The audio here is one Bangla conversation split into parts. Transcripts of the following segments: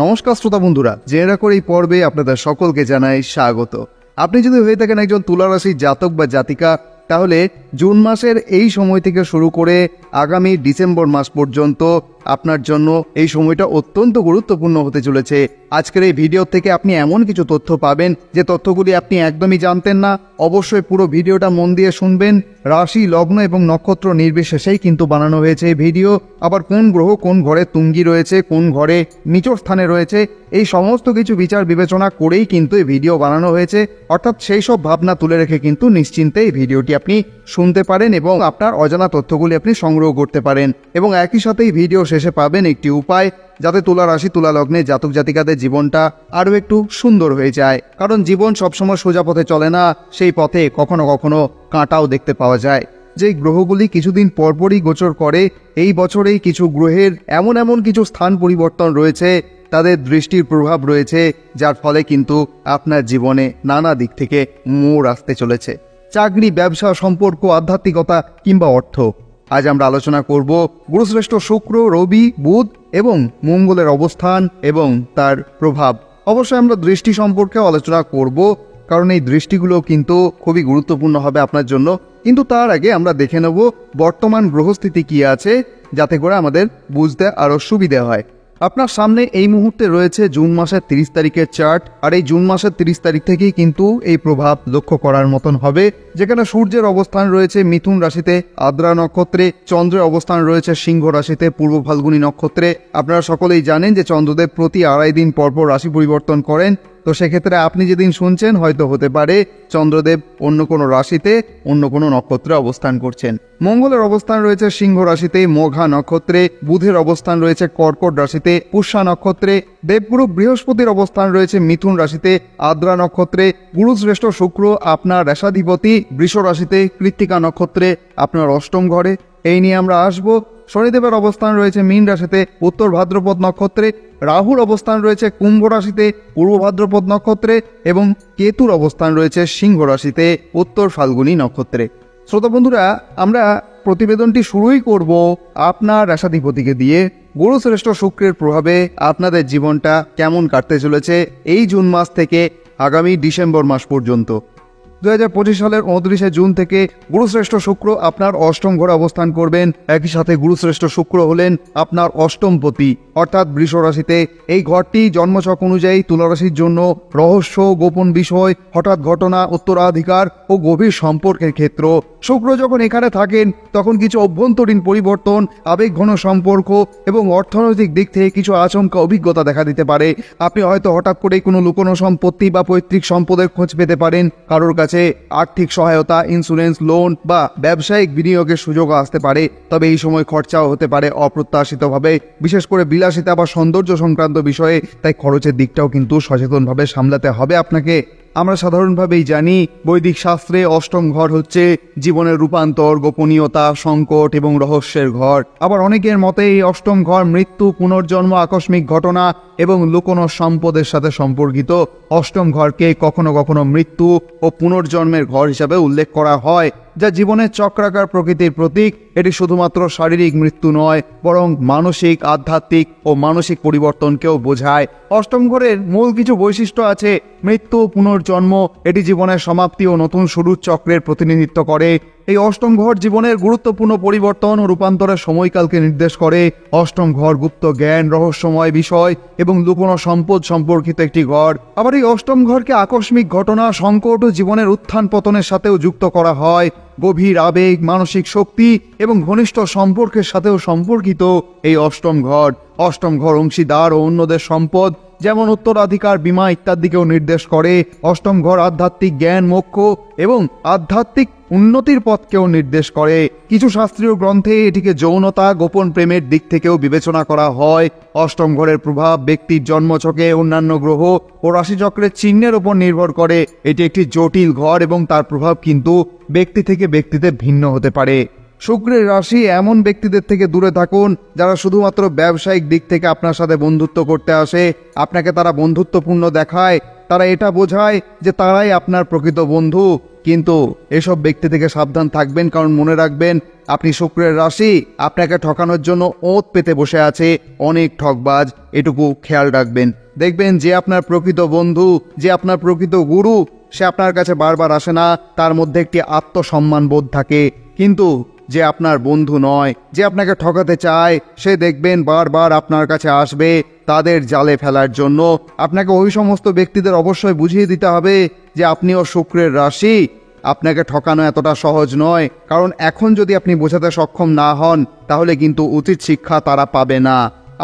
নমস্কার শ্রোতা বন্ধুরা, জেনে রাখুন এই পর্বে আপনাদের সকলকে জানাই স্বাগত। আপনি যদি হয়ে থাকেন একজন তুলা রাশির জাতক বা জাতিকা, তাহলে জুন মাসের এই সময় থেকে শুরু করে আগামী ডিসেম্বর মাস পর্যন্ত আপনার জন্য এই সময়টা অত্যন্ত গুরুত্বপূর্ণ হতে চলেছে। আজকের এই ভিডিও থেকে আপনি এমন কিছু তথ্য পাবেন যে তথ্যগুলি আপনি একদমই জানতেন না। অবশ্যই পুরো ভিডিওটা মন দিয়ে শুনবেন। রাশি, লগ্ন এবং নক্ষত্র নির্বিশেষেই কিন্তু বানানো হয়েছে এই ভিডিও। আবার কোন গ্রহ কোন ঘরে তুঙ্গি রয়েছে, কোন ঘরে নিচর স্থানে রয়েছে, এই সমস্ত কিছু বিচার বিবেচনা করেই কিন্তু এই ভিডিও বানানো হয়েছে। অর্থাৎ সেই সব ভাবনা তুলে রেখে কিন্তু নিশ্চিন্তে এই ভিডিওটি আপনি শুনতে পারেন এবং আপনার অজানা তথ্যগুলি আপনি সংগ্রহ করতে পারেন। এবং একই সাথে এই ভিডিও শেষে পাবেন একটি উপায়, যাতে তুলা রাশি তুলা লগ্নে জাতক জাতিকাদের জীবনটা আরও একটু সুন্দর হয়ে যায়। কারণ জীবন সবসময় সোজা পথে চলে না, সেই পথে কখনো কখনো কাঁটাও দেখতে পাওয়া যায়। যেই গ্রহগুলি কিছুদিন পরপরই গোচর করে, এই বছরেই কিছু গ্রহের এমন এমন কিছু স্থান পরিবর্তন রয়েছে, তাদের দৃষ্টির প্রভাব রয়েছে, যার ফলে কিন্তু আপনার জীবনে নানা দিক থেকে মোড় আসতে চলেছে। চাকরি, ব্যবসা, সম্পর্ক, আধ্যাত্মিকতা কিংবা অর্থ। আজ আমরা আলোচনা করব গুরুশ্রেষ্ঠ শুক্র, রবি, বুধ এবং মঙ্গলের অবস্থান এবং তার প্রভাব। অবশ্যই আমরা দৃষ্টি সম্পর্কেও আলোচনা করব, কারণ এই দৃষ্টিগুলো কিন্তু খুবই গুরুত্বপূর্ণ হবে আপনার জন্য। কিন্তু তার আগে আমরা দেখে নেব বর্তমান গ্রহস্থিতি কি আছে, যাতে করে আমাদের বুঝতে আরও সুবিধা হয়। আপনার সামনে এই মুহূর্তে রয়েছে জুন মাসের 30 তারিখের চার্ট। আর এই জুন মাসের 30 তারিখ থেকেই কিন্তু এই প্রভাব লক্ষ্য করার মতন হবে, যেখানে সূর্যের অবস্থান রয়েছে মিথুন রাশিতে আদ্রা নক্ষত্রে, চন্দ্রের অবস্থান রয়েছে সিংহ রাশিতে পূর্ব ফাল্গুনী নক্ষত্রে। আপনারা সকলেই জানেন যে চন্দ্রদেব প্রতি 2.5 দিন পরপর রাশি পরিবর্তন করেন। তো সেক্ষেত্রে আপনি যেদিন শুনছেন হয়তো হতে পারে চন্দ্রদেব অন্য কোনো রাশিতে, অন্য কোনো নক্ষত্রে অবস্থান করছেন। মঙ্গলের অবস্থান রয়েছে সিংহ রাশিতে মঘা নক্ষত্রে, বুধের অবস্থান রয়েছে কর্কট রাশিতে পুষ্যা নক্ষত্রে, দেবগুরু বৃহস্পতির অবস্থান রয়েছে মিথুন রাশিতে আদ্রা নক্ষত্রে, গুরু শ্রেষ্ঠ শুক্র আপনার রাশাধিপতি বৃষ রাশিতে কৃত্তিকা নক্ষত্রে আপনার অষ্টম ঘরে। এই নিয়ে আমরা আসবো। শনিদেবের অবস্থান রয়েছে মীন রাশিতে উত্তর ভাদ্রপদ নক্ষত্রে, রাহুর অবস্থান রয়েছে কুম্ভ রাশিতে পূর্ব ভাদ্রপদ নক্ষত্রে এবং কেতুর অবস্থান রয়েছে সিংহ রাশিতে উত্তর ফাল্গুনী নক্ষত্রে। শ্রোতা বন্ধুরা, আমরা প্রতিবেদনটি শুরুই করব আপনার রাশাধিপতিকে দিয়ে। গুরু শ্রেষ্ঠ শুক্রের প্রভাবে আপনাদের জীবনটা কেমন কাটতে চলেছে এই জুন মাস থেকে আগামী ডিসেম্বর মাস পর্যন্ত। 2025 সালের 29 জুন থেকে গুরুশ্রেষ্ঠ শুক্র আপনার অষ্টম ঘরে অবস্থান করবেন। একই সাথে গুরুশ্রেষ্ঠ শুক্র হলেন আপনার অষ্টমপতি, অর্থাৎ বৃষ রাশিতে। এই ঘরটি জন্মছক অনুযায়ী তুলা রাশির জন্য রহস্য, গোপন বিষয়, হঠাৎ ঘটনা, উত্তরাধিকার ও গভীর সম্পর্কের ক্ষেত্র। শুক্র যখন এখানে থাকেন তখন কিছু অভ্যন্তরীণ পরিবর্তন, আবেগঘন সম্পর্ক এবং অর্থনৈতিক দিক থেকে কিছু আচমকা অভিজ্ঞতা দেখা দিতে পারে। আপনি হয়তো হঠাৎ করে কোনো লুকোনো সম্পত্তি বা পৈতৃক সম্পদের খোঁজ পেতে পারেন। কারোর কাছে আর্থিক সহায়তা, ইন্স্যুরেন্স, লোন বা ব্যবসায়িক বিনিয়োগের সুযোগ আসতে পারে। তবে এই সময় খরচাও হতে পারে অপ্রত্যাশিতভাবে, বিশেষ করে বিলাসিতা বা সৌন্দর্য সংক্রান্ত বিষয়ে। তাই খরচের দিকটাও কিন্তু সচেতনভাবে সামলাতে হবে আপনাকে। আমরা সাধারণভাবেই জানি বৈদিক শাস্ত্রে অষ্টম ঘর হচ্ছে জীবনের রূপান্তর, গোপনীয়তা, সংকট এবং রহস্যের ঘর। আবার অনেকের মতে এই অষ্টম ঘর মৃত্যু, পুনর্জন্ম, আকস্মিক ঘটনা এবং লুকোনো সম্পদের সাথে সম্পর্কিত। অষ্টম ঘরকে কখনো কখনো মৃত্যু ও পুনর্জন্মের ঘর হিসাবে উল্লেখ করা হয়, যা জীবনের চক্রাকার প্রকৃতির প্রতীক। এটি শুধুমাত্র শারীরিক মৃত্যু নয়, বরং মানসিক, আধ্যাত্মিক ও মানসিক পরিবর্তনকেও বোঝায়। অষ্টম ঘরের মূল কিছু বৈশিষ্ট্য আছে। মৃত্যু, পুনর্জন্ম, এটি জীবনের সমাপ্তি ও নতুন শুরুর চক্রের প্রতিনিধিত্ব করে। এই অষ্টম ঘর জীবনের গুরুত্বপূর্ণ পরিবর্তন ও রূপান্তরের সময়কালকে নির্দেশ করে। অষ্টম ঘর গুপ্ত জ্ঞান, রহস্যময় বিষয় এবং লুকোনো সম্পদ সম্পর্কিত একটি ঘর। আবার এই অষ্টম ঘরকে আকস্মিক ঘটনা, সংকট ও জীবনের উত্থান পতনের সাথেও যুক্ত করা হয়। গভীর আবেগ, মানসিক শক্তি এবং ঘনিষ্ঠ সম্পর্কের সাথেও সম্পর্কিত এই অষ্টম ঘর। অষ্টম ঘর অংশীদার ও অন্যদের সম্পদ যেমন উত্তরাধিকার, বীমা ইত্যাদিকেও নির্দেশ করে। অষ্টম ঘর আধ্যাত্মিক জ্ঞান, মোক্ষ এবং আধ্যাত্মিক উন্নতির পথকেও নির্দেশ করে। কিছু শাস্ত্রীয় গ্রন্থে এটিকে যৌনতা, গোপন প্রেমের দিক থেকেও বিবেচনা করা হয়। অষ্টম ঘরের প্রভাব ব্যক্তির জন্মছকে অন্যান্য গ্রহ ও রাশিচক্রের চিহ্নের উপর নির্ভর করে। এটি একটি জটিল ঘর এবং তার প্রভাব কিন্তু ব্যক্তি থেকে ব্যক্তিতে ভিন্ন হতে পারে। শুক্রের রাশি এমন ব্যক্তিদের থেকে দূরে থাকুন যারা শুধুমাত্র ব্যবসায়িক দিক থেকে আপনার সাথে বন্ধুত্ব করতে আসে। আপনাকে তারা বন্ধুত্বপূর্ণ দেখায়, তারা এটা বোঝায় যে তারাই আপনার প্রকৃত বন্ধু। কিন্তু এসব ব্যক্তি থেকে সাবধান থাকবেন, কারণ মনে রাখবেন আপনি শুক্রের রাশি, আপনাকে ঠকানোর জন্য ওঁত পেতে বসে আছে অনেক ঠকবাজ, এটুকু খেয়াল রাখবেন। দেখবেন যে আপনার প্রকৃত বন্ধু, যে আপনার প্রকৃত গুরু, সে আপনার কাছে বারবার আসে না, তার মধ্যে একটি আত্মসম্মান বোধ থাকে। কিন্তু যে আপনার বন্ধু নয়, যে আপনাকে ঠকাতে চায়, সে দেখবেন বারবার আপনার কাছে আসবে তাদের জালে ফেলার জন্য। আপনাকে ওই সমস্ত ব্যক্তিদের অবশ্যই বুঝিয়ে দিতে হবে যে আপনিও শুক্রের রাশি, আপনাকে ঠকানো এতটা সহজ নয়। কারণ এখন যদি আপনি বোঝাতে সক্ষম না হন, তাহলে কিন্তু উচিত শিক্ষা তারা পাবে না।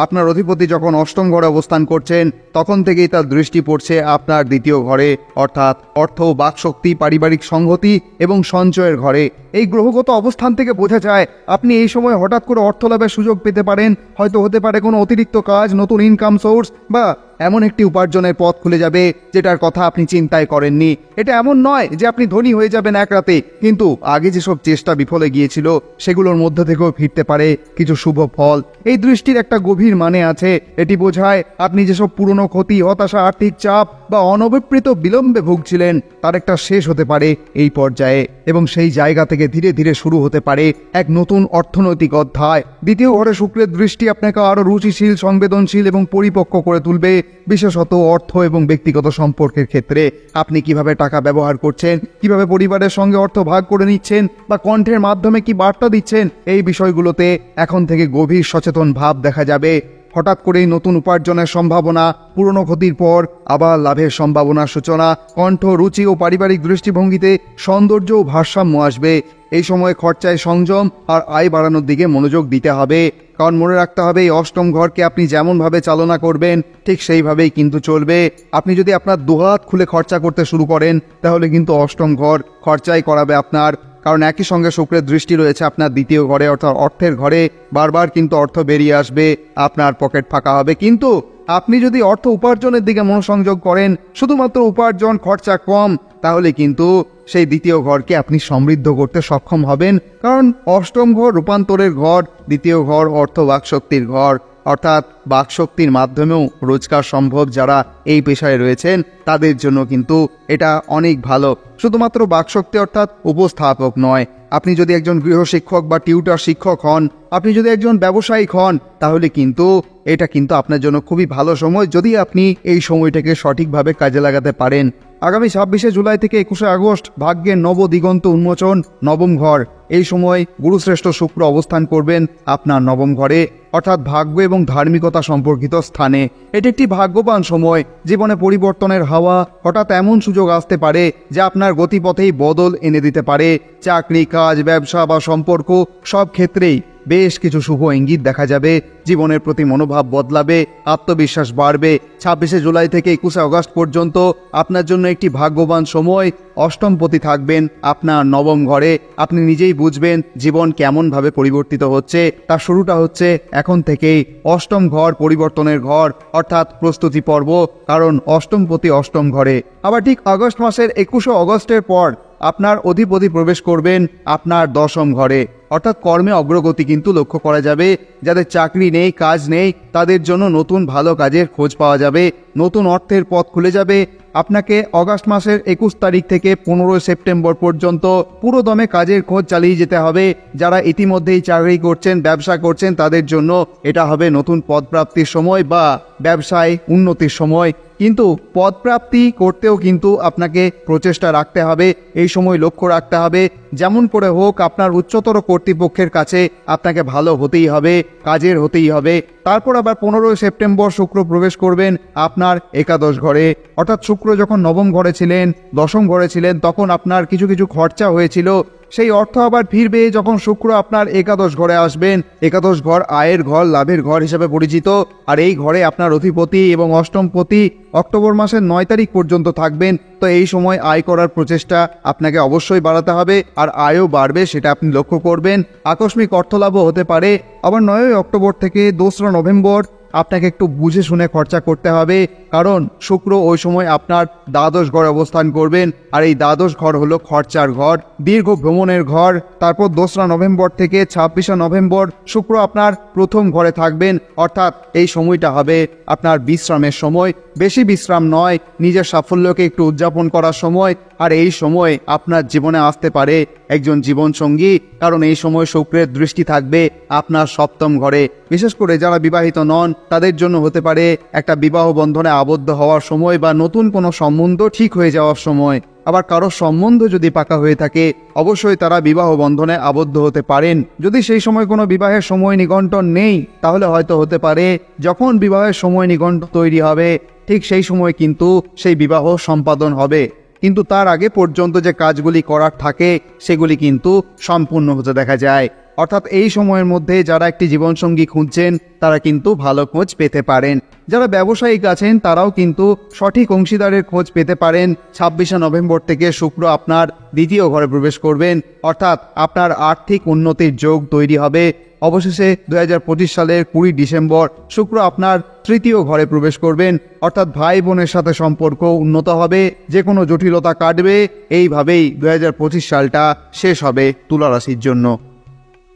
আপনার অধিপতি যখন অষ্টম ঘরে অবস্থান করছেন, তখন থেকেই তার দৃষ্টি পড়ছে আপনার দ্বিতীয় ঘরে, অর্থাৎ অর্থ, বাকশক্তি, পারিবারিক সংহতি এবং সঞ্চয়ের ঘরে। এই গ্রহগত অবস্থান থেকে বোঝা যায় আপনি এই সময় হঠাৎ করে অর্থ লাভের সুযোগ পেতে পারেন। হয়তো হতে পারে কোনো অতিরিক্ত কাজ, নতুন ইনকাম সোর্স, বা এমন একটি উপার্জনের পথ খুলে যাবে যেটার কথা আপনি চিন্তাই করেননি। এটা এমন নয় যে আপনি ধনী হয়ে যাবেন এক রাতে, কিন্তু আগে যেসব চেষ্টা বিফলে গিয়েছিল সেগুলোর মধ্যে থেকেও ফিরতে পারে কিছু শুভ ফল। এই দৃষ্টির একটা গভীর মানে আছে। এটি বোঝায় আপনি যেসব পুরনো ক্ষতি, হতাশা, আর্থিক চাপ বা অনভিপ্রেত বিলম্বে ভুগছিলেন, তার একটা শেষ হতে পারে এই পর্যায়ে, এবং সেই জায়গা থেকে ধীরে ধীরে শুরু হতে পারে এক নতুন অর্থনৈতিক অধ্যায়। দ্বিতীয় ঘরে শুক্রের দৃষ্টি আপনাকে আরো রুচিশীল, সংবেদনশীল এবং পরিপক্ক করে তুলবে, বিশেষত অর্থ এবং ব্যক্তিগত সম্পর্কের ক্ষেত্রে। আপনি কিভাবে টাকা ব্যবহার করছেন, কিভাবে পরিবারের সঙ্গে অর্থ ভাগ করে নিচ্ছেন, বা কণ্ঠের মাধ্যমে কি বার্তা দিচ্ছেন, এই বিষয়গুলোতে এখন থেকে গভীর সচেতন ভাব দেখা যাবে। হঠাৎ করেই নতুন উপার্জনের সম্ভাবনা, পুরনো ক্ষতির পর আবার লাভের সম্ভাবনার সূচনা, কণ্ঠ, রুচি ও পারিবারিক দৃষ্টিভঙ্গিতে সৌন্দর্য ও ভারসাম্য আসবে। এই সময়ে খরচায় সংযম আর আয় বাড়ানোর দিকে মনোযোগ দিতে হবে, কারণ মনে রাখতে হবে এই অষ্টম ঘরকে আপনি যেমনভাবে চালনা করবেন ঠিক সেইভাবেই কিন্তু চলবে। আপনি যদি আপনার দুহাত খুলে খরচা করতে শুরু করেন, তাহলে কিন্তু অষ্টম ঘর খরচাই করাবে আপনার, কারণ একই সঙ্গে শুক্রের দৃষ্টি রয়েছে আপনার দ্বিতীয় ঘরে, অর্থাৎ অর্থের ঘরে। বারবার কিন্তু অর্থ বেরিয়ে আসবে, আপনার পকেট ফাঁকা হবে। কিন্তু আপনি যদি অর্থ উপার্জনের দিকে মনোসংযোগ করেন, শুধুমাত্র উপার্জন, খরচা কম, তাহলে কিন্তু সেই দ্বিতীয় ঘরকে আপনি সমৃদ্ধ করতে সক্ষম হবেন। কারণ অষ্টম ঘর রূপান্তরের ঘর, দ্বিতীয় ঘর অর্থ বাকশক্তির ঘর, অর্থাৎ বাকশক্তির মাধ্যমেও রোজগার সম্ভব। যারা এই পেশায় রয়েছেন তাদের জন্য কিন্তু এটা অনেক ভালো। শুধুমাত্র বাকশক্তি অর্থাৎ উপস্থাপক নয়, আপনি যদি একজন গৃহশিক্ষক বা টিউটর শিক্ষক হন, আপনি যদি একজন ব্যবসায়িক হন, তাহলে কিন্তু এটা কিন্তু আপনার জন্য খুবই ভালো সময়, যদি আপনি এই সময়টাকে সঠিকভাবে কাজে লাগাতে পারেন। আগামী 26শে জুলাই থেকে 21শে আগস্ট ভাগ্যের নব দিগন্ত উন্মোচন, নবম ঘর। এই সময় গুরুশ্রেষ্ঠ শুক্র অবস্থান করবেন আপনার নবম ঘরে, অর্থাৎ ভাগ্য এবং ধার্মিকতা সম্পর্কিত স্থানে। এটি একটি ভাগ্যবান সময়। জীবনে পরিবর্তনের হাওয়া, হঠাৎ এমন সুযোগ আসতে পারে যা আপনার গতিপথেই বদল এনে দিতে পারে। চাকরি, কাজ, ব্যবসা বা সম্পর্ক, সব ক্ষেত্রেই বেশ কিছু শুভ ইঙ্গিত দেখা যাবে। জীবনের প্রতি মনোভাব বদলাবে, আত্মবিশ্বাস বাড়বে। 26শে জুলাই থেকে 21শে আগস্ট পর্যন্ত আপনার জন্য একটি ভাগ্যবান সময়। অষ্টমপতি থাকবেন আপনার নবম ঘরে। আপনি নিজেই বুঝবেন জীবন কেমনভাবে পরিবর্তিত হচ্ছে। তার শুরুটা হচ্ছে এখন থেকেই। অষ্টম ঘর পরিবর্তনের ঘর, অর্থাৎ প্রস্তুতি পর্ব, কারণ অষ্টমপতি অষ্টম ঘরে। আবার ঠিক আগস্ট মাসের 21শে আগস্টের পর আপনার অধিপতি প্রবেশ করবেন আপনার দশম ঘরে, অর্থাৎ কর্মে অগ্রগতি কিন্তু লক্ষ্য করা যাবে। যাদের চাকরি নেই, কাজ নেই, তাদের জন্য নতুন ভালো কাজের খোঁজ পাওয়া যাবে, নতুন অর্থের পথ খুলে যাবে। আপনাকে আগস্ট মাসের 21 তারিখ থেকে 15 সেপ্টেম্বর পর্যন্ত পুরো দমে কাজের খোঁজ চালিয়ে যেতে হবে। যারা ইতিমধ্যেই চাকরি করছেন, ব্যবসা করছেন, তাদের জন্য এটা হবে নতুন পদপ্রাপ্তির সময় বা ব্যবসায় উন্নতির সময়। কিন্তু পদপ্রাপ্তি করতেও কিন্তু আপনাকে প্রচেষ্টা রাখতে হবে। এই সময় লক্ষ্য রাখতে হবে যেমন করে হোক আপনার উচ্চতর কর্তৃপক্ষের কাছে আপনাকে ভালো হতেই হবে, কাজের হতেই হবে। তারপর আবার 15 সেপ্টেম্বর শুক্র প্রবেশ করবেন আপনার একাদশ ঘরে, অর্থাৎ শুক্র যখন নবম ঘরে ছিলেন, দশম ঘরে ছিলেন, তখন আপনার কিছু কিছু খরচা হয়েছিল, সেই অর্থ আবার ফিরবে যখন শুক্র আপনার একাদশ ঘরে আসবেন। একাদশ ঘর আয়ের ঘর, লাভের ঘর হিসেবে পরিচিত। আর এই ঘরে আপনার অধিপতি এবং অষ্টমপতি অক্টোবর মাসের 9 তারিখ পর্যন্ত থাকবেন। তো এই সময় আয় করার প্রচেষ্টা আপনাকে অবশ্যই বাড়াতে হবে, আর আয়ও বাড়বে সেটা আপনি লক্ষ্য করবেন। আকস্মিক অর্থলাভও হতে পারে। আবার 9 অক্টোবর থেকে 2 নভেম্বর আপনাকে একটু বুঝে শুনে খরচা করতে হবে, কারণ শুক্র ওই সময় আপনার দ্বাদশ ঘরে অবস্থান করবেন। আর এই দ্বাদশ ঘর হলো খরচার ঘর, দীর্ঘ ভ্রমণের ঘর। তারপর 2 নভেম্বর থেকে 26শে নভেম্বর শুক্র আপনার প্রথম ঘরে থাকবেন, অর্থাৎ এই সময়টা হবে আপনার বিশ্রামের সময়। বেশি বিশ্রাম নয়, নিজের সাফল্যকে একটু উদযাপন করার সময়। আর এই সময় আপনার জীবনে আসতে পারে একজন জীবনসঙ্গী, কারণ এই সময় শুক্রের দৃষ্টি থাকবে আপনার সপ্তম ঘরে। বিশেষ করে যারা বিবাহিত নন তাদের জন্য হতে পারে একটা বিবাহ বন্ধনে আবদ্ধ হওয়ার সময় বা নতুন কোনো সম্বন্ধ ঠিক হয়ে যাওয়ার সময়। আবার কারো সম্বন্ধ যদি পাকা হয়ে থাকে অবশ্যই তারা বিবাহ বন্ধনে আবদ্ধ হতে পারেন। যদি সেই সময় কোনো বিবাহের সময় নিগন্টন নেই তাহলে হয়তো হতে পারে যখন বিবাহের সময় নিগন্টন তৈরি হবে ঠিক সেই সময় কিন্তু সেই বিবাহ সম্পাদন হবে। কিন্তু তার আগে পর্যন্ত যে কাজগুলি করার থাকে সেগুলি কিন্তু সম্পূর্ণ হতে দেখা যায়। অর্থাৎ এই সময়ের মধ্যে যারা একটি জীবনসঙ্গী খুঁজছেন তারা কিন্তু ভালো খোঁজ পেতে পারেন। যারা ব্যবসায়িক আছেন তারাও কিন্তু সঠিক অংশীদারের খোঁজ পেতে পারেন। 26শে নভেম্বর থেকে শুক্র আপনার দ্বিতীয় ঘরে প্রবেশ করবেন, অর্থাৎ আপনার আর্থিক উন্নতির যোগ তৈরি হবে। অবশেষে 2025 সালের 20 ডিসেম্বর শুক্র আপনার তৃতীয় ঘরে প্রবেশ করবেন, অর্থাৎ ভাই বোনের সাথে সম্পর্ক উন্নত হবে, যে কোনো জটিলতা কাটবে। এইভাবেই 2025 সালটা শেষ হবে তুলা রাশির জন্য।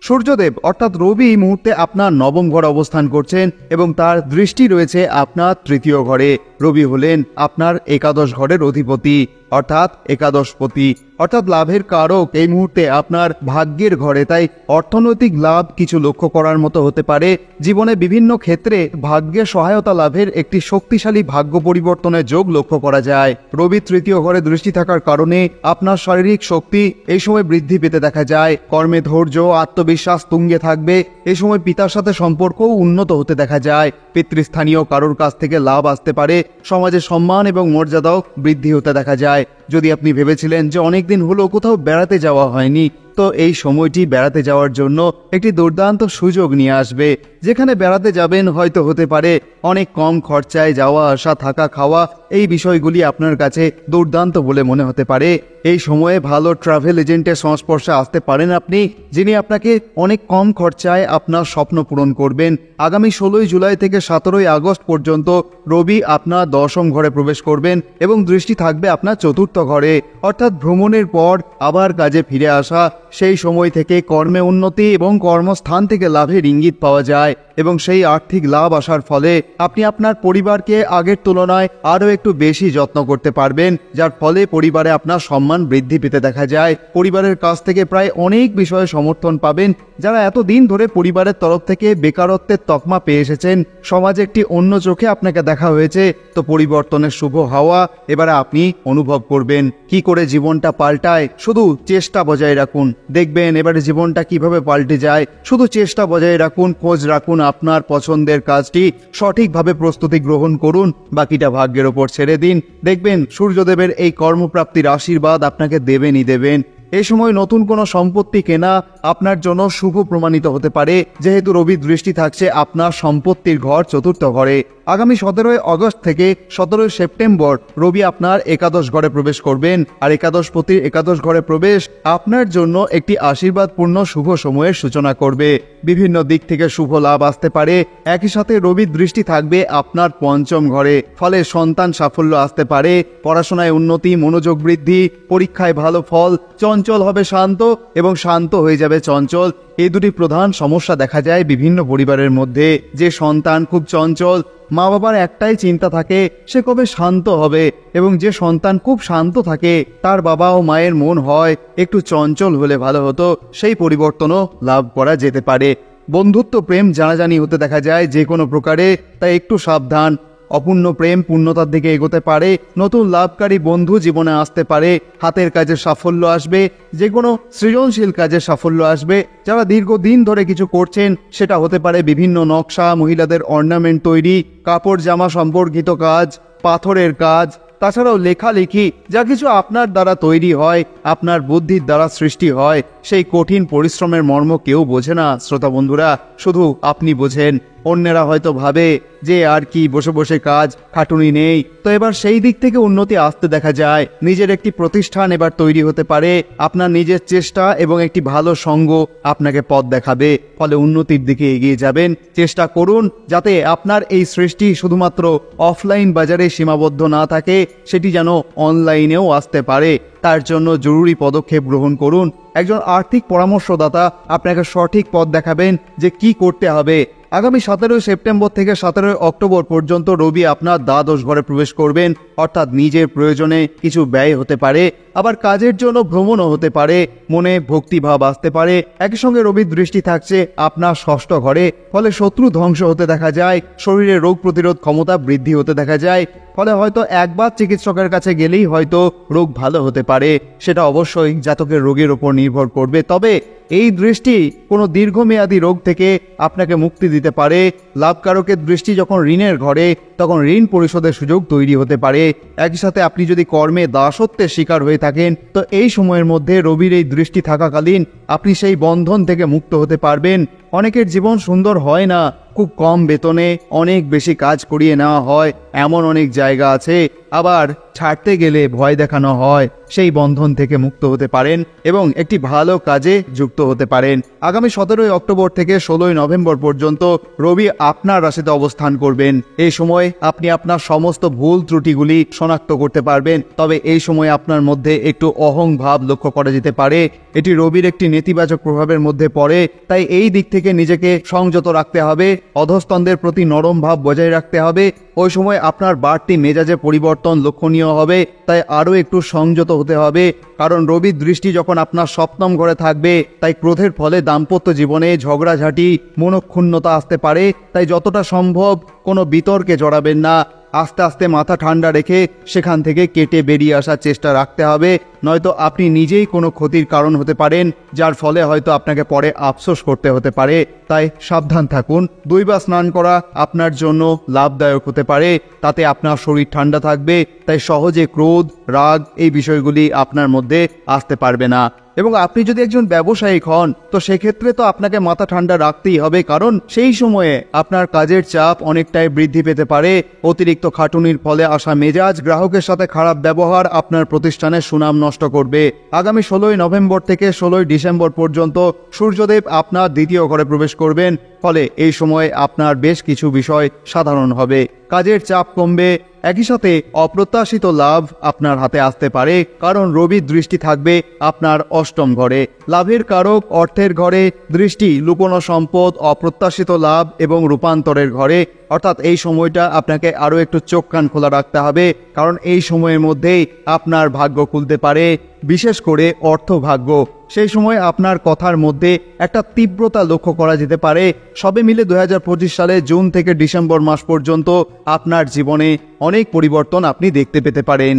সূর্যদেব অর্থাৎ রবি এই মুহূর্তে আপনার নবম ঘরে অবস্থান করছেন এবং তার দৃষ্টি রয়েছে আপনার তৃতীয় ঘরে। রবি হলেন আপনার একাদশ ঘরের অধিপতি অর্থাৎ একাদশপতি, অর্থাৎ লাভের কারক এই মুহূর্তে আপনার ভাগ্যের ঘরে। তাই অর্থনৈতিক লাভ কিছু লক্ষ্য করার মতো হতে পারে। জীবনে বিভিন্ন ক্ষেত্রে ভাগ্যের সহায়তা লাভের একটি শক্তিশালী ভাগ্য পরিবর্তনের যোগ লক্ষ্য করা যায়। রবি তৃতীয় ঘরে দৃষ্টি থাকার কারণে আপনার শারীরিক শক্তি এই সময় বৃদ্ধি পেতে দেখা যায়। কর্মে ধৈর্য, আত্মবিশ্বাস তুঙ্গে থাকবে। এই সময় পিতার সাথে সম্পর্কও উন্নত হতে দেখা যায়। পিতৃস্থানীয় কারোর কাছ থেকে লাভ আসতে পারে। সমাজে সম্মান এবং মর্যাদাও বৃদ্ধি হতে দেখা যায়। যদি আপনি ভেবেছিলেন যে অনেকদিন হলো কোথাও বেড়াতে যাওয়া হয়নি, তো এই সময়টি বেড়াতে যাওয়ার জন্য একটি দুর্দান্ত সুযোগ নিয়ে আসবে। যেখানে বেড়াতে যাবেন হয়তো হতে পারে অনেক কম খরচায় যাওয়া আসা, থাকা, খাওয়া, এই বিষয়গুলি আপনার কাছে দুর্দান্ত বলে মনে হতে পারে। এই সময়ে ভালো ট্রাভেল এজেন্টের সংস্পর্শে আসতে পারেন আপনি, যিনি আপনাকে অনেক কম খরচায় আপনার স্বপ্ন পূরণ করবেন। আগামী 16 জুলাই থেকে 17 আগস্ট পর্যন্ত রবি আপনার দশম ঘরে প্রবেশ করবেন এবং দৃষ্টি থাকবে আপনার চতুর্থ ঘরে, অর্থাৎ ভ্রমণের পর আবার কাজে ফিরে আসা। সেই সময় থেকে কর্মে উন্নতি এবং কর্মস্থান থেকে লাভের ইঙ্গিত পাওয়া যায় এবং সেই আর্থিক লাভ আসার ফলে আপনি আপনার পরিবারকে আগের তুলনায় আরও একটু বেশি যত্ন করতে পারবেন, যার ফলে পরিবারে আপনার সম্মান বৃদ্ধি পেতে দেখা যায়। পরিবারের কাছ থেকে প্রায় অনেক বিষয়ে সমর্থন পাবেন। যারা এতদিন ধরে পরিবারের তরফ থেকে বেকারত্বের তকমা পেয়ে এসেছেন, সমাজে একটি অন্য চোখে আপনাকে দেখা হয়েছে, তো পরিবর্তনের শুভ হাওয়া এবারে আপনি অনুভব করবেন। কি করে জীবনটা পাল্টায় শুধু চেষ্টা বজায় রাখুন, দেখবেন এবারে জীবনটা কিভাবে পাল্টে যায়। শুধু চেষ্টা বজায় রাখুন, খোঁজ রাখুন আপনার পছন্দের কাজটি, সঠিকভাবে প্রস্তুতি গ্রহণ করুন, বাকিটা ভাগ্যের ওপর ছেড়ে দিন। দেখবেন সূর্যদেবের এই কর্মপ্রাপ্তির আশীর্বাদ আপনাকে দেবেনই দেবেন। এই সময় নতুন কোনো সম্পত্তি কেনা আপনার জন্য শুভ প্রমাণিত হতে পারে, যেহেতু রবি দৃষ্টি থাকছে আপনার সম্পত্তির ঘর চতুর্থ ঘরে। আগামী 17 আগস্ট থেকে 17 সেপ্টেম্বর রবি আপনার একাদশ ঘরে প্রবেশ করবেন, আর একাদশপতির একাদশ ঘরে প্রবেশ আপনার জন্য একটি আশীর্বাদপূর্ণ শুভ সময়ের সূচনা করবে। বিভিন্ন দিক থেকে শুভ লাভ আসতে পারে। একই সাথে রবির দৃষ্টি থাকবে আপনার পঞ্চম ঘরে, ফলে সন্তান সাফল্য আসতে পারে। পড়াশোনায় উন্নতি, মনোযোগ বৃদ্ধি, পরীক্ষায় ভালো ফল। চঞ্চল হবে শান্ত এবং শান্ত হয়ে যাবে চঞ্চল। এই দুটি প্রধান সমস্যা দেখা যায় বিভিন্ন পরিবারের মধ্যে। যে সন্তান খুব চঞ্চল, মা বাবার একটাই চিন্তা থাকে সে কবে শান্ত হবে, এবং যে সন্তান খুব শান্ত থাকে তার বাবা ও মায়ের মন হয় একটু চঞ্চল হলে ভালো হতো। সেই পরিবর্তনও লাভ করা যেতে পারে। বন্ধুত্ব প্রেম জানাজানি হতে দেখা যায় যে কোনো প্রকারে, তাই একটু সাবধান। অপূর্ণ প্রেম পূর্ণতার দিকে এগোতে পারে। নতুন লাভকারী বন্ধু জীবনে আসতে পারে। হাতের কাজে সাফল্য আসবে, যে কোনো সৃজনশীল কাজে সাফল্য আসবে। যারা দীর্ঘদিন ধরে কিছু করছেন, সেটা হতে পারে বিভিন্ন নকশা, মহিলাদের অর্নামেন্ট তৈরি, কাপড় জামা সম্পর্কিত কাজ, পাথরের কাজ, তাছাড়াও লেখালেখি। যা কিছু আপনার দ্বারা তৈরি হয়, আপনার বুদ্ধির দ্বারা সৃষ্টি হয়, সেই কঠিন পরিশ্রমের মর্ম কেউ বোঝে না শ্রোতা বন্ধুরা, শুধু আপনি বোঝেন। অন্যেরা হয়তো ভাবে যে আর কি বসে বসে কাজ, খাটুনি নেই। তো এবার সেই দিক থেকে উন্নতি আসতে দেখা যায়। নিজের একটি প্রতিষ্ঠান এবার তৈরি হতে পারে। আপনার নিজের চেষ্টা এবং একটি ভালো সঙ্গ আপনাকে পথ দেখাবে, ফলে উন্নতির দিকে এগিয়ে যাবেন। চেষ্টা করুন যাতে আপনার এই সৃষ্টি শুধুমাত্র অফলাইন বাজারে সীমাবদ্ধ না থাকে, সেটি যেন অনলাইনেও আসতে পারে। তার জন্য জরুরি পদক্ষেপ গ্রহণ করুন। একজন আর্থিক পরামর্শদাতা আপনাকে সঠিক পথ দেখাবেন যে কি করতে হবে। আগামী 17 সেপ্টেম্বর থেকে 17 অক্টোবর পর্যন্ত রবি আপনার দ্বাদশ ঘরে প্রবেশ করবেন, অর্থাৎ নিজের প্রয়োজনে কিছু ব্যয় হতে পারে, আবার কাজের জন্য ভ্রমণও হতে পারে, মনে ভক্তিভাব আসতে পারে। একই সঙ্গে রবির দৃষ্টি থাকছে আপনার ষষ্ঠ ঘরে, ফলে শত্রু ধ্বংস হতে দেখা যায়, শরীরে রোগ প্রতিরোধ ক্ষমতা বৃদ্ধি হতে দেখা যায়, ফলে হয়তো একবার চিকিৎসকের কাছে গেলেই হয়তো রোগ ভালো হতে পারে। সেটা অবশ্যই জাতকের রোগের উপর নির্ভর করবে, তবে এই দৃষ্টি কোনো দীর্ঘমেয়াদী রোগ থেকে আপনাকে মুক্তি দিতে পারে। লাভকারকের দৃষ্টি যখন ঋণের ঘরে, তখন ঋণ পরিশোধের সুযোগ তৈরি হতে পারে। একই সাথে আপনি যদি কর্মে দাসত্বের শিকার হয়ে থাকেন, তো এই সময়ের মধ্যে রবির এই দৃষ্টি থাকাকালীন আপনি সেই বন্ধন থেকে মুক্ত হতে পারবেন। অনেকের জীবন সুন্দর হয় না, খুব কম বেতনে অনেক বেশি কাজ করিয়ে নেওয়া হয়, এমন অনেক জায়গা আছে। আবার ছাড়তে গেলে ভয় দেখানো হয়, সেই বন্ধন থেকে মুক্ত হতে পারেন এবং একটি ভালো কাজে যুক্ত হতে পারেন। আগামী 17 অক্টোবর থেকে 16 নভেম্বর পর্যন্ত রবি আপনার রাশিতে অবস্থান করবেন। এই সময় আপনি আপনার সমস্ত ভুল ত্রুটিগুলি শনাক্ত করতে পারবেন, তবে এই সময় আপনার মধ্যে একটু অহং ভাব লক্ষ্য করা যেতে পারে। এটি রবির একটি নেতিবাচক প্রভাবের মধ্যে পড়ে, তাই এই দিক থেকে নিজেকে সংযত রাখতে হবে, অধস্তনদের প্রতি নরম ভাব বজায় রাখতে হবে। ওই সময় আপনার বাড়তি মেজাজে পরিবর্তন লক্ষণীয় হবে, তাই আরও একটু সংযত হতে হবে, কারণ রবির দৃষ্টি যখন আপনার সপ্তম ঘরে থাকবে, তাই ক্রোধের ফলে দাম্পত্য জীবনে ঝগড়াঝাঁটি, মনোক্ষুণ্ণতা আসতে পারে। তাই যতটা সম্ভব কোনো বিতর্কে জড়াবেন না, আস্তে আস্তে মাথা ঠান্ডা রেখে সেখান থেকে কেটে বেরিয়ে আসার চেষ্টা রাখতে হবে, নয়তো আপনি নিজেই কোনো ক্ষতির কারণ হতে পারেন, যার ফলে হয়তো আপনাকে পরে আফসোস করতে হতে পারে। তাই সাবধান থাকুন। 2 বার স্নান করা আপনার জন্য লাভদায়ক হতে পারে, তাতে আপনার শরীর ঠান্ডা থাকবে, তাই সহজে ক্রোধ, রাগ এই বিষয়গুলি আপনার মধ্যে আসতে পারবে না। এবং আপনি যদি একজন ব্যবসায়িক হন, তো সেক্ষেত্রে তো আপনাকে মাথা ঠান্ডা রাখতেই হবে, কারণ সেই সময়ে আপনার কাজের চাপ অনেকটাই বৃদ্ধি পেতে পারে। অতিরিক্ত খাটুনির ফলে আসা মেজাজ, গ্রাহকের সাথে খারাপ ব্যবহার আপনার প্রতিষ্ঠানের সুনাম নষ্ট করবে। আগামী 16 নভেম্বর থেকে 16 ডিসেম্বর পর্যন্ত সূর্যদেব আপনার দ্বিতীয় ঘরে প্রবেশ করবেন, ফলে এই সময়ে আপনার বেশ কিছু বিষয় সাধারণ হবে, কাজের চাপ কমবে। একই সাথে অপ্রত্যাশিত লাভ আপনার হাতে আসতে পারে, কারণ রবির দৃষ্টি থাকবে আপনার অষ্টম ঘরে। লাভের কারক অর্থের ঘরে দৃষ্টি লুকোনো সম্পদ, অপ্রত্যাশিত লাভ এবং রূপান্তরের ঘরে, অর্থাৎ এই সময়টা আপনাকে আরও একটু চোখ কান খোলা রাখতে হবে, কারণ এই সময়ের মধ্যেই আপনার ভাগ্য খুলতে পারে, বিশেষ করে অর্থ ভাগ্য। সেই সময় আপনার কথার মধ্যে একটা তীব্রতা লক্ষ্য করা যেতে পারে। সবে মিলে 2025 সালে জুন থেকে ডিসেম্বর মাস পর্যন্ত আপনার জীবনে অনেক পরিবর্তন আপনি দেখতে পেতে পারেন।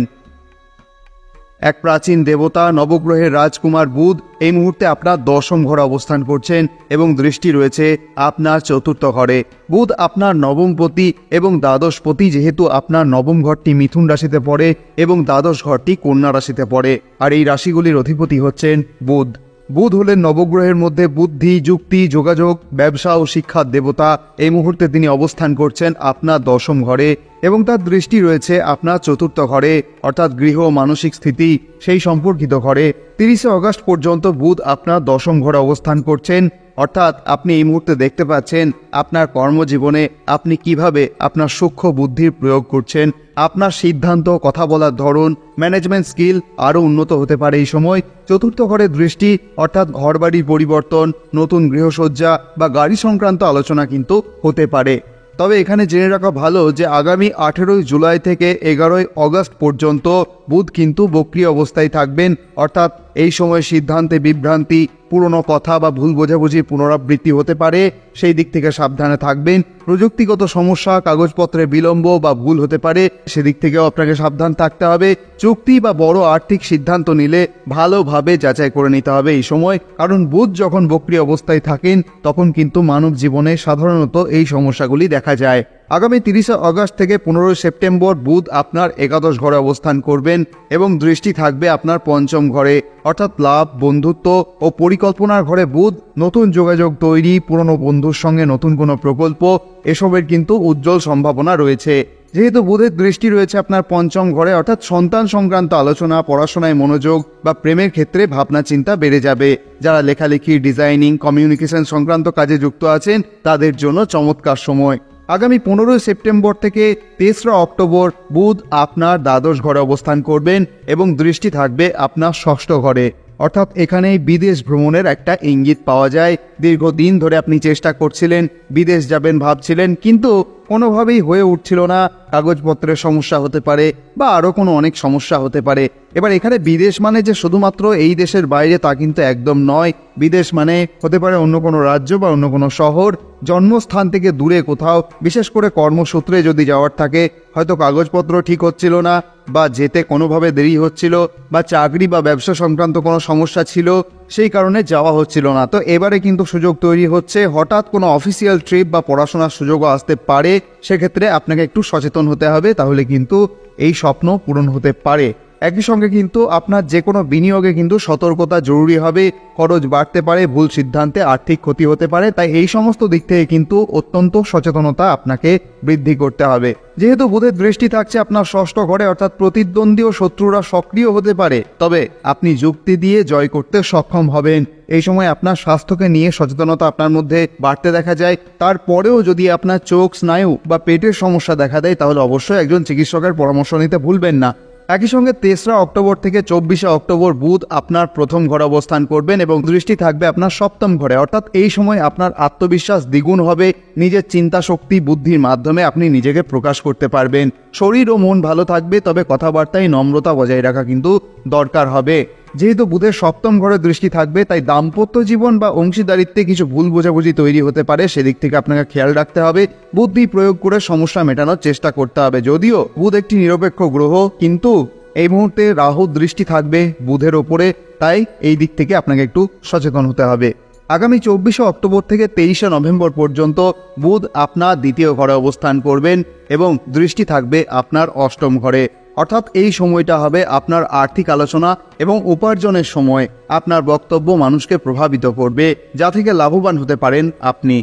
এক প্রাচীন দেবতা নবগ্রহের রাজকুমার বুধ এই মুহূর্তে আপনার 10ম ঘরে অবস্থান করছেন এবং দৃষ্টি রয়েছে আপনার 4র্থ ঘরে। বুধ আপনার নবমপতি এবং দ্বাদশপতি, যেহেতু আপনার নবম ঘরটি মিথুন রাশিতে পড়ে এবং দ্বাদশ ঘরটি কন্যা রাশিতে পড়ে, আর এই রাশিগুলির অধিপতি হচ্ছেন বুধ। বুধ হলেন নবগ্রহের মধ্যে বুদ্ধি, যুক্তি, যোগাযোগ, ব্যবসা ও শিক্ষার দেবতা। এই মুহূর্তে তিনি অবস্থান করছেন আপনার 10ম ঘরে এবং তার দৃষ্টি রয়েছে আপনার 4র্থ ঘরে, অর্থাৎ গৃহ মানসিক স্থিতি সেই সম্পর্কিত ঘরে। 30 আগস্ট পর্যন্ত বুধ আপনার 10ম ঘরে অবস্থান করছেন, অর্থাৎ আপনি এই মুহূর্তে দেখতে পাচ্ছেন আপনার কর্মজীবনে আপনি কিভাবে আপনার সূক্ষ্ম বুদ্ধির প্রয়োগ করছেন। আপনার সিদ্ধান্ত, কথা বলার ধরন, ম্যানেজমেন্ট স্কিল আরও উন্নত হতে পারে এই সময়। 4র্থ ঘরের দৃষ্টি অর্থাৎ ঘরবাড়ির পরিবর্তন, নতুন গৃহসজ্জা বা গাড়ি সংক্রান্ত আলোচনা কিন্তু হতে পারে। তবে এখানে জেনে রাখা ভালো যে আগামী 18 জুলাই থেকে 11 আগস্ট পর্যন্ত বুধ কিন্তু বক্রী অবস্থায় থাকবেন, অর্থাৎ এই সময় সিদ্ধান্তে বিভ্রান্তি, পুরনো কথা বা ভুল বোঝাবুঝির পুনরাবৃত্তি হতে পারে, সেই দিক থেকে সাবধানে থাকবেন। প্রযুক্তিগত সমস্যা, কাগজপত্রে বিলম্ব বা ভুল হতে পারে, সেদিক থেকেও আপনাকে সাবধান থাকতে হবে। চুক্তি বা বড় আর্থিক সিদ্ধান্ত নিলে ভালোভাবে যাচাই করে নিতে হবে এই সময়, কারণ বুধ যখন বক্রী অবস্থায় থাকেন তখন কিন্তু মানব জীবনে সাধারণত এই সমস্যাগুলি দেখা যায়। আগামী 30 আগস্ট থেকে 15 সেপ্টেম্বর বুধ আপনার একাদশ ঘরে অবস্থান করবেন এবং দৃষ্টি থাকবে আপনার 5ম ঘরে, অর্থাৎ লাভ, বন্ধুত্ব ও পরিকল্পনার ঘরে বুধ। নতুন যোগাযোগ তৈরি, পুরনো বন্ধুর সঙ্গে নতুন কোনো প্রকল্প, এসবের কিন্তু উজ্জ্বল সম্ভাবনা রয়েছে। যেহেতু বুধের দৃষ্টি রয়েছে আপনার 5ম ঘরে, অর্থাৎ সন্তান সংক্রান্ত আলোচনা, পড়াশোনায় মনোযোগ বা প্রেমের ক্ষেত্রে ভাবনা চিন্তা বেড়ে যাবে। যারা লেখালেখি, ডিজাইনিং, কমিউনিকেশন সংক্রান্ত কাজে যুক্ত আছেন তাদের জন্য চমৎকার সময়। আগামী 15 সেপ্টেম্বর থেকে 3রা অক্টোবর বুধ আপনার দ্বাদশ ঘরে অবস্থান করবেন এবং দৃষ্টি থাকবে আপনার 6ষ্ঠ ঘরে। অর্থাৎ এখানেই বিদেশ ভ্রমণের একটা ইঙ্গিত পাওয়া যায়। দীর্ঘদিন ধরে আপনি চেষ্টা করছিলেন, বিদেশ যাবেন ভাবছিলেন, কিন্তু কোনোভাবেই হয়ে উঠছিল না। কাগজপত্রের সমস্যা হতে পারে বা আরও কোনো অনেক সমস্যা হতে পারে। এবার এখানে বিদেশ মানে যে শুধুমাত্র এই দেশের বাইরে তা কিন্তু একদম নয়। বিদেশ মানে হতে পারে অন্য কোনো রাজ্য বা অন্য কোনো শহর, জন্মস্থান থেকে দূরে কোথাও, বিশেষ করে কর্মসূত্রে যদি যাওয়ার থাকে, হয়তো কাগজপত্র ঠিক হচ্ছিল না বা যেতে কোনোভাবে দেরি হচ্ছিল বা চাকরি বা ব্যবসা সংক্রান্ত কোনো সমস্যা ছিল, সেই কারণে যাওয়া হচ্ছিল না। তো এবারে কিন্তু সুযোগ তৈরি হচ্ছে, হঠাৎ কোনো অফিসিয়াল ট্রিপ বা পড়াশোনার সুযোগও আসতে পারে। সেক্ষেত্রে আপনাকে একটু সচেতন হতে হবে, তাহলে কিন্তু এই স্বপ্ন পূরণ হতে পারে। একই সঙ্গে কিন্তু আপনার যে কোনো বিনিয়োগে কিন্তু সতর্কতা জরুরি হবে। খরচ বাড়তে পারে, ভুল সিদ্ধান্তে আর্থিক ক্ষতি হতে পারে, তাই এই সমস্ত দিক থেকে কিন্তু অত্যন্ত সচেতনতা আপনাকে বৃদ্ধি করতে হবে। যেহেতু বুধের দৃষ্টি থাকছে আপনার ষষ্ঠ ঘরে, অর্থাৎ প্রতিদ্বন্দ্বী ও শত্রুরা সক্রিয় হতে পারে, তবে আপনি যুক্তি দিয়ে জয় করতে সক্ষম হবেন। এই সময় আপনার স্বাস্থ্যকে নিয়ে সচেতনতা আপনার মধ্যে বাড়তে দেখা যায়। তারপরেও যদি আপনার চোখ, স্নায়ু বা পেটের সমস্যা দেখা দেয়, তাহলে অবশ্যই একজন চিকিৎসকের পরামর্শ নিতে ভুলবেন না। একই সঙ্গে 3রা অক্টোবর থেকে 24শে অক্টোবর বুধ আপনার প্রথম ঘরে অবস্থান করবেন এবং দৃষ্টি থাকবে আপনার সপ্তম ঘরে, অর্থাৎ এই সময় আপনার আত্মবিশ্বাস দ্বিগুণ হবে। নিজের চিন্তা শক্তি, বুদ্ধির মাধ্যমে আপনি নিজেকে প্রকাশ করতে পারবেন। শরীর ও মন ভালো থাকবে, তবে কথাবার্তায় নম্রতা বজায় রাখা কিন্তু দরকার হবে। যেহেতু বুধের সপ্তম ঘরে দৃষ্টি থাকবে, তাই দাম্পত্য জীবন বা অংশীদারিত্বে কিছু ভুল বোঝাবুঝি তৈরি হতে পারে, সেদিক থেকে আপনাকে খেয়াল রাখতে হবে। বুদ্ধি প্রয়োগ করে সমস্যা মেটানোর চেষ্টা করতে হবে। যদিও বুধ একটি নিরপেক্ষ গ্রহ, কিন্তু এই মুহূর্তে রাহু দৃষ্টি থাকবে বুধের ওপরে, তাই এই দিক থেকে আপনাকে একটু সচেতন হতে হবে। আগামী 24শে অক্টোবর থেকে 23শে নভেম্বর পর্যন্ত বুধ আপনার দ্বিতীয় ঘরে অবস্থান করবেন এবং দৃষ্টি থাকবে আপনার অষ্টম ঘরে, অর্থাৎ এই সময়টা হবে আপনার আর্থিক আলোচনা এবং উপার্জনের সময়। আপনার বক্তব্য মানুষকে প্রভাবিত করবে, যা থেকে লাভবান হতে পারেন আপনি।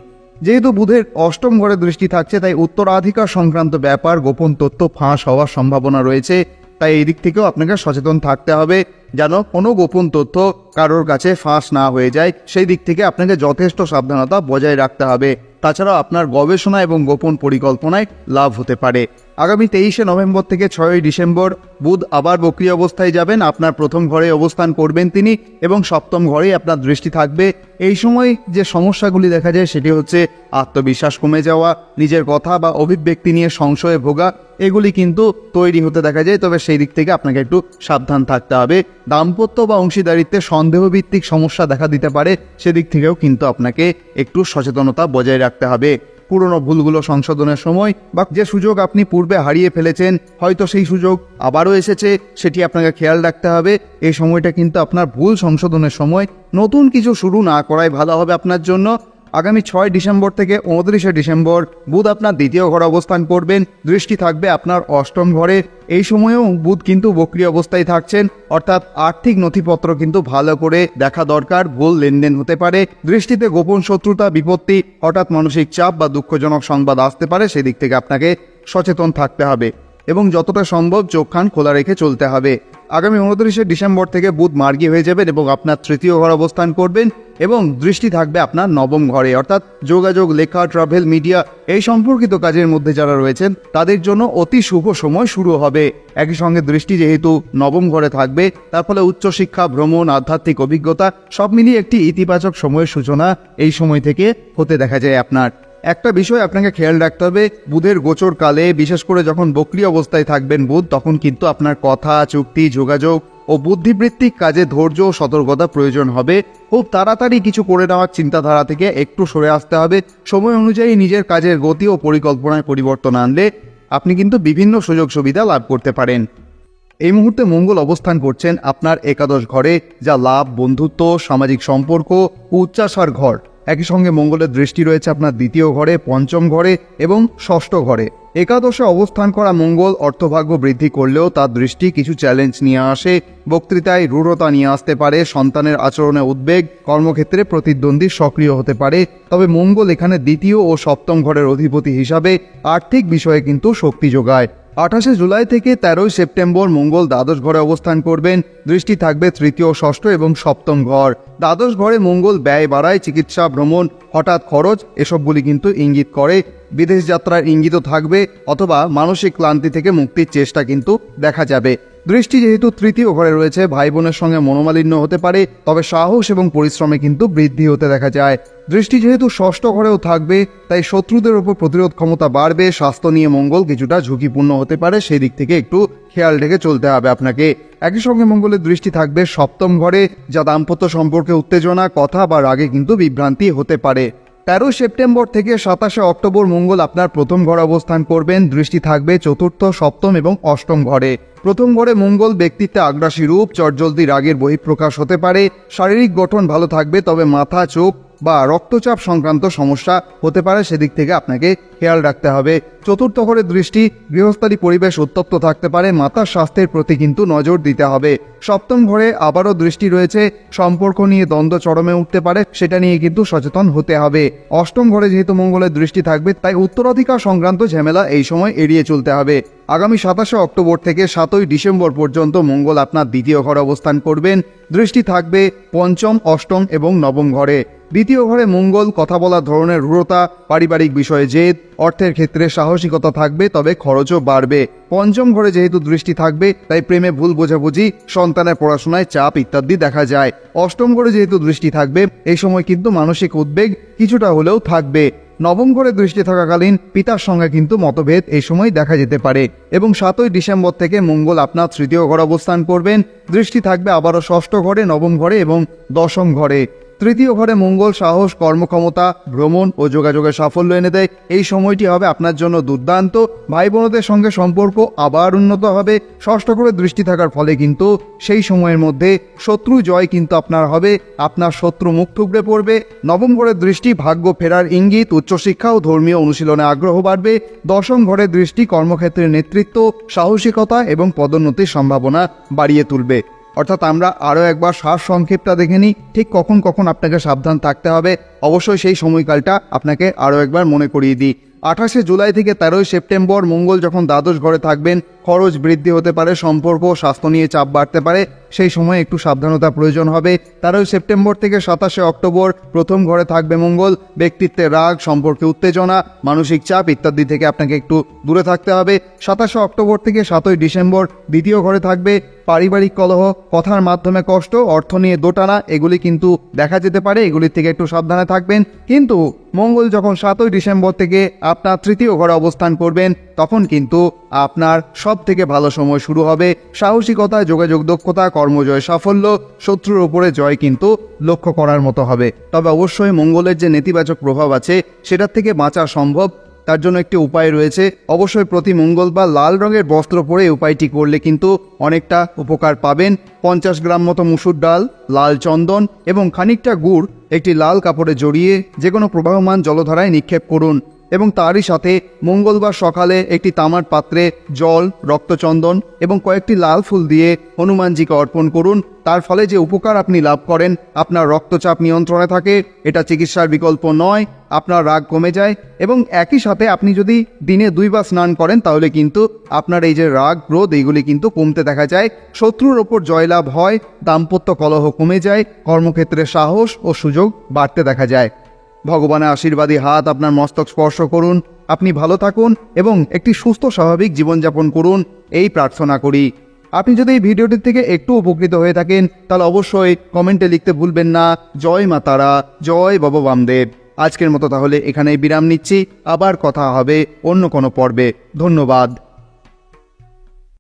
যেহেতু বুধের অষ্টম ঘরে দৃষ্টি থাকছে, তাই উত্তরাধিকার সংক্রান্ত ব্যাপার, গোপন তথ্য ফাঁস হওয়ার সম্ভাবনা রয়েছে। তাই এই দিক থেকেও আপনাকে সচেতন থাকতে হবে, যেন কোনো গোপন তথ্য কারোর কাছে ফাঁস না হয়ে যায়। সেই দিক থেকে আপনাকে যথেষ্ট সাবধানতা বজায় রাখতে হবে। তাছাড়াও আপনার গবেষণা এবং গোপন পরিকল্পনায় লাভ হতে পারে। আগামী 23শে নভেম্বর থেকে 6ই ডিসেম্বর বুধ আবার বক্রী অবস্থায় যাবেন। আপনার প্রথম ঘরে অবস্থান করবেন তিনি এবং সপ্তম ঘরেই আপনার দৃষ্টি থাকবে। এই সময় যে সমস্যাগুলি দেখা যায় সেটি হচ্ছে আত্মবিশ্বাস কমে যাওয়া, নিজের কথা বা অভিব্যক্তি নিয়ে সংশয়ে ভোগা, এগুলি কিন্তু তৈরি হতে দেখা যায়। তবে সেই দিক থেকে আপনাকে একটু সাবধান থাকতে হবে। দাম্পত্য বা অংশীদারিত্বে সন্দেহভিত্তিক সমস্যা দেখা দিতে পারে, সেদিক থেকেও কিন্তু আপনাকে একটু সচেতনতা বজায় রাখতে হবে। পুরনো ভুলগুলো সংশোধনের সময় বা যে সুযোগ আপনি পূর্বে হারিয়ে ফেলেছেন, হয়তো সেই সুযোগ আবারও এসেছে, সেটি আপনাকে খেয়াল রাখতে হবে। এই সময়টা কিন্তু আপনার ভুল সংশোধনের সময়, নতুন কিছু শুরু না করাই ভালো হবে আপনার জন্য। আগামী 6 ডিসেম্বর থেকে 29শে ডিসেম্বর বুধ আপনার দ্বিতীয় ঘরে অবস্থান করবেন, দৃষ্টি থাকবে আপনার অষ্টম ঘরে। এই সময়েও বুধ কিন্তু বক্রী অবস্থায় থাকছেন, অর্থাৎ আর্থিক নথিপত্র কিন্তু ভালো করে দেখা দরকার, ভুল লেনদেন হতে পারে। দৃষ্টিতে গোপন শত্রুতা, বিপত্তি, হঠাৎ মানসিক চাপ বা দুঃখজনক সংবাদ আসতে পারে, সেদিক থেকে আপনাকে সচেতন থাকতে হবে এবং যতটা সম্ভব চোখ কান খোলা রেখে চলতে হবে। আগামী 29শে ডিসেম্বর থেকে বুধ মার্গী হয়ে যাবেন এবং আপনার তৃতীয় ঘর অবস্থান করবেন এবং দৃষ্টি থাকবে আপনার নবম ঘরে, অর্থাৎ যোগাযোগ, লেখা, ট্রাভেল, মিডিয়া এই সম্পর্কিত কাজের মধ্যে যারা রয়েছেন তাদের জন্য অতি শুভ সময় শুরু হবে। একই সঙ্গে দৃষ্টি যেহেতু নবম ঘরে থাকবে, তার ফলে উচ্চশিক্ষা, ভ্রমণ, আধ্যাত্মিক অভিজ্ঞতা সব মিলিয়ে একটি ইতিবাচক সময়ের সূচনা এই সময় থেকে হতে দেখা যায় আপনার। একটা বিষয় আপনাকে খেয়াল রাখতে হবে, বুধের গোচর কালে, বিশেষ করে যখন বক্রী অবস্থায় থাকবেন বুধ, তখন কিন্তু আপনার কথা, চুক্তি, যোগাযোগ ও বুদ্ধিবৃত্তিক কাজে ধৈর্য ও সতর্কতা প্রয়োজন হবে। খুব তাড়াতাড়ি কিছু করে নেওয়ার চিন্তাধারা থেকে একটু সরে আসতে হবে। সময় অনুযায়ী নিজের কাজের গতি ও পরিকল্পনায় পরিবর্তন আনলে আপনি কিন্তু বিভিন্ন সুযোগ সুবিধা লাভ করতে পারেন। এই মুহূর্তে মঙ্গল অবস্থান করছেন আপনার একাদশ ঘরে, যা লাভ, বন্ধুত্ব, সামাজিক সম্পর্ক ও উচ্চাশার ঘর। একই সঙ্গে মঙ্গলের দৃষ্টি রয়েছে আপনার দ্বিতীয় ঘরে, পঞ্চম ঘরে এবং ষষ্ঠ ঘরে। একাদশে অবস্থান করা মঙ্গল অর্থভাগ্য বৃদ্ধি করলেও তার দৃষ্টি কিছু চ্যালেঞ্জ নিয়ে আসে। বক্তৃতায় রূঢ়তা নিয়ে আসতে পারে, সন্তানের আচরণে উদ্বেগ, কর্মক্ষেত্রে প্রতিদ্বন্দ্বী সক্রিয় হতে পারে। তবে মঙ্গল এখানে দ্বিতীয় ও সপ্তম ঘরের অধিপতি হিসাবে আর্থিক বিষয়ে কিন্তু শক্তি যোগায়। 28শে জুলাই থেকে 13ই সেপ্টেম্বর মঙ্গল দ্বাদশ ঘরে অবস্থান করবেন, দৃষ্টি থাকবে তৃতীয়, ষষ্ঠ এবং সপ্তম ঘর। দ্বাদশ ঘরে মঙ্গল ব্যয় বাড়ায়, চিকিৎসা, ভ্রমণ, হঠাৎ খরচ এসবগুলি কিন্তু ইঙ্গিত করে। বিদেশ যাত্রার ইঙ্গিতও থাকবে অথবা মানসিক ক্লান্তি থেকে মুক্তির চেষ্টা কিন্তু দেখা যাবে। দৃষ্টি যেহেতু তৃতীয় ঘরে রয়েছে, ভাই বোনের সঙ্গে মনোমালিন্য হতে পারে, তবে সাহস এবং পরিশ্রমে কিন্তু বৃদ্ধি হতে দেখা যায়। দৃষ্টি যেহেতু ষষ্ঠ ঘরেও থাকবে, তাই শত্রুদের উপর প্রতিরোধ ক্ষমতা বাড়বে। স্বাস্থ্য নিয়ে মঙ্গল কিছুটা ঝুঁকিপূর্ণ হতে পারে, সেই দিক থেকে একটু খেয়াল রেখে চলতে হবে আপনাকে। একই সঙ্গে মঙ্গলের দৃষ্টি থাকবে সপ্তম ঘরে, যা দাম্পত্য সম্পর্কে উত্তেজনা, কথা বা রাগে কিন্তু বিভ্রান্তি হতে পারে। 13 সেপ্টেম্বর থেকে 27 অক্টোবর মঙ্গল আপনার প্রথম ঘরে অবস্থান করবেন। দৃষ্টি থাকবে চতুর্থ, সপ্তম এবং অষ্টম ঘরে। প্রথম ঘরে মঙ্গল ব্যক্তিত্বে আগ্রাসী রূপ, চটজলদি রাগের বহিঃপ্রকাশ হতে পারে। শারীরিক গঠন ভালো থাকবে, তবে মাথা, চোখ বা রক্তচাপ সংক্রান্ত সমস্যা হতে পারে, সেদিক থেকে আপনাকে খেয়াল রাখতে হবে। চতুর্থ ঘরে দৃষ্টি, গৃহস্থালী পরিবেশ উত্তপ্ত থাকতে পারে, মাতার স্বাস্থ্যের প্রতি কিন্তু নজর দিতে হবে। সপ্তম ঘরে আবারও দৃষ্টি রয়েছে, সম্পর্ক নিয়ে দ্বন্দ্ব চরমে উঠতে পারে, সেটা নিয়ে কিন্তু সচেতন হতে হবে। অষ্টম ঘরে যেহেতু মঙ্গলের দৃষ্টি থাকবে, তাই উত্তরাধিকার সংক্রান্ত ঝামেলা এই সময় এড়িয়ে চলতে হবে। আগামী 27 অক্টোবর থেকে 7 ডিসেম্বর পর্যন্ত মঙ্গল আপনার দ্বিতীয় ঘরে অবস্থান করবেন। দৃষ্টি থাকবে পঞ্চম, অষ্টম এবং নবম ঘরে। দ্বিতীয় ঘরে মঙ্গল কথা বলার ধরনের রূঢ়তা, পারিবারিক বিষয়ে জেদ, অর্থের ক্ষেত্রে সাহসিকতা থাকবে, তবে খরচও বাড়বে। পঞ্চম ঘরে যেহেতু দৃষ্টি থাকবে, তাই প্রেমে ভুল বোঝাবুঝি, সন্তানের পড়াশোনায় চাপ ইত্যাদি দেখা যায়। অষ্টম ঘরে যেহেতু দৃষ্টি থাকবে, এই সময় কিন্তু মানসিক উদ্বেগ কিছুটা হলেও থাকবে। নবম ঘরে দৃষ্টি থাকাকালীন পিতার সঙ্গে কিন্তু মতভেদ এই সময় দেখা যেতে পারে। এবং 7 ডিসেম্বর থেকে মঙ্গল আপনার তৃতীয় ঘরে অবস্থান করবেন। দৃষ্টি থাকবে আবারও ষষ্ঠ ঘরে, নবম ঘরে এবং দশম ঘরে। তৃতীয় ঘরে মঙ্গল সাহস, কর্মক্ষমতা, ভ্রমণ ও যোগাযোগের সাফল্য এনে দেয়। এই সময়টি হবে আপনার জন্য দুর্দান্ত। ভাই বোনদের সঙ্গে সম্পর্ক আবার উন্নত হবে। ষষ্ঠ ঘরে দৃষ্টি থাকার ফলে কিন্তু সেই সময়ের মধ্যে শত্রু জয় কিন্তু আপনার হবে, আপনার শত্রু মুখ থুবড়ে পড়বে। নবম ঘরের দৃষ্টি ভাগ্য ফেরার ইঙ্গিত, উচ্চশিক্ষা ও ধর্মীয় অনুশীলনে আগ্রহ বাড়বে। দশম ঘরের দৃষ্টি কর্মক্ষেত্রে নেতৃত্ব, সাহসিকতা এবং পদোন্নতির সম্ভাবনা বাড়িয়ে তুলবে। অর্থাৎ আমরা আরও একবার সারসংক্ষেপটা দেখে নিই, ঠিক কখন কখন আপনাকে সাবধান থাকতে হবে। অবশ্যই সেই সময়কালটা আপনাকে আরও একবার মনে করিয়ে দিই। 28 জুলাই থেকে 13 সেপ্টেম্বর মঙ্গল যখন দ্বাদশ ঘরে থাকবেন, খরচ বৃদ্ধি হতে পারে, সম্পর্ক স্বাস্থ্য নিয়ে চাপ বাড়তে পারে, সেই সময় একটু সাবধানতা প্রয়োজন হবে। 13 সেপ্টেম্বর থেকে 27 অক্টোবর প্রথম ঘরে থাকবে মঙ্গল, ব্যক্তিত্বে রাগ, সম্পর্কে উত্তেজনা, মানসিক চাপ ইত্যাদি থেকে আপনাকে একটু দূরে থাকতে হবে। 27 অক্টোবর থেকে 7 ডিসেম্বর দ্বিতীয় ঘরে থাকবে, পারিবারিক কলহ, কথার মাধ্যমে কষ্ট, অর্থ নিয়ে দোটানা এগুলি কিন্তু দেখা যেতে পারে, এগুলির থেকে একটু সাবধানে থাকবেন। কিন্তু মঙ্গল যখন 7 ডিসেম্বর থেকে আপনার তৃতীয় ঘরে অবস্থান করবেন, তখন কিন্তু আপনার সব থেকে ভালো সময় শুরু হবে। সাহসিকতা, যোগাযোগ দক্ষতা, কর্মজয়, সাফল্য, শত্রুর উপরে জয় কিন্তু লক্ষ্য করার মতো হবে। তবে অবশ্যই মঙ্গলের যে নেতিবাচক প্রভাব আছে সেটার থেকে বাঁচা সম্ভব, তার জন্য একটি উপায় রয়েছে। অবশ্যই প্রতি মঙ্গলবার লাল রঙের বস্ত্র পরে এই উপায়টি করলে কিন্তু অনেকটা উপকার পাবেন। 50 গ্রাম মতো মুসুর ডাল, লাল চন্দন এবং খানিকটা গুড় একটি লাল কাপড়ে জড়িয়ে যে কোনো প্রবাহমান জলধারায় নিক্ষেপ করুন এবং তারই সাথে মঙ্গলবার সকালে একটি তামার পাত্রে জল, রক্তচন্দন এবং কয়েকটি লাল ফুল দিয়ে হনুমানজিকে অর্পণ করুন। তার ফলে যে উপকার আপনি লাভ করেন, আপনার রক্তচাপ নিয়ন্ত্রণে থাকে, এটা চিকিৎসার বিকল্প নয়, আপনার রাগ কমে যায় এবং একই সাথে আপনি যদি দিনে 2 বার স্নান করেন, তাহলে কিন্তু আপনার এই যে রাগ, ক্রোধ এইগুলি কিন্তু কমতে দেখা যায়। শত্রুর ওপর জয়লাভ হয়, দাম্পত্য কলহ কমে যায়, কর্মক্ষেত্রে সাহস ও সুযোগ বাড়তে দেখা যায়। ভগবানের আশীর্বাদী হাত আপনার মস্তক স্পর্শ করুন, আপনি ভালো থাকুন এবং একটি সুস্থ স্বাভাবিক জীবনযাপন করুন, এই প্রার্থনা করি। আপনি যদি এই ভিডিওটির থেকে একটু উপকৃত হয়ে থাকেন, তাহলে অবশ্যই কমেন্টে লিখতে ভুলবেন না জয় মা তারা, জয় বাবা বামদেব। আজকের মতো তাহলে এখানেই বিরাম নিচ্ছি, আবার কথা হবে অন্য কোনো পর্বে। ধন্যবাদ।